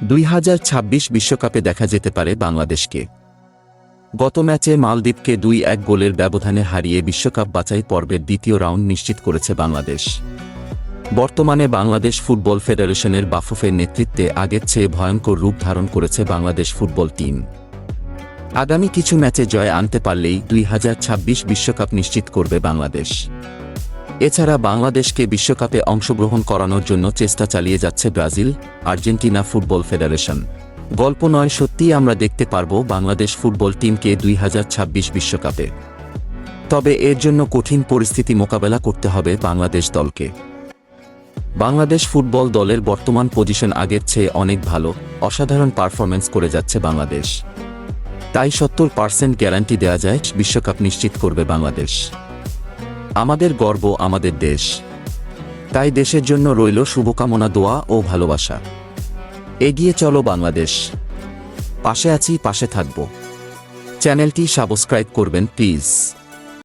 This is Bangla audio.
2026 বিশ্বকাপে দেখা যেতে পারে বাংলাদেশকে। গত ম্যাচে মালদ্বীপকে 2-1 গোলের ব্যবধানে হারিয়ে বিশ্বকাপ বাছাই পর্বের দ্বিতীয় রাউন্ড নিশ্চিত করেছে বাংলাদেশ। বর্তমানে বাংলাদেশ ফুটবল ফেডারেশনের বাফুফের নেতৃত্বে আগের চেয়ে ভয়ঙ্কর রূপ ধারণ করেছে বাংলাদেশ ফুটবল টিম। আগামী কিছু ম্যাচে জয় আনতে পারলেই 2026 বিশ্বকাপ নিশ্চিত করবে বাংলাদেশ। এছাড়া বাংলাদেশকে বিশ্বকাপে অংশগ্রহণ করানোর জন্য চেষ্টা চালিয়ে যাচ্ছে ব্রাজিল, আর্জেন্টিনা ফুটবল ফেডারেশন। গল্প নয়, সত্যিই আমরা দেখতে পারব বাংলাদেশ ফুটবল টিমকে 2026 বিশ্বকাপে। তবে এর জন্য কঠিন পরিস্থিতি মোকাবেলা করতে হবে বাংলাদেশ দলকে। বাংলাদেশ ফুটবল দলের বর্তমান পজিশন আগের চেয়ে অনেক ভালো, অসাধারণ পারফরম্যান্স করে যাচ্ছে বাংলাদেশ। তাই 70% গ্যারান্টি দেওয়া যায় বিশ্বকাপ নিশ্চিত করবে বাংলাদেশ। আমাদের গর্ব আমাদের দেশ, তাই দেশের জন্য রইল শুভকামনা, দোয়া ও ভালোবাসা। এগিয়ে চলো বাংলাদেশ, পাশে আছি, পাশে থাকব। চ্যানেলটি সাবস্ক্রাইব করবেন প্লিজ।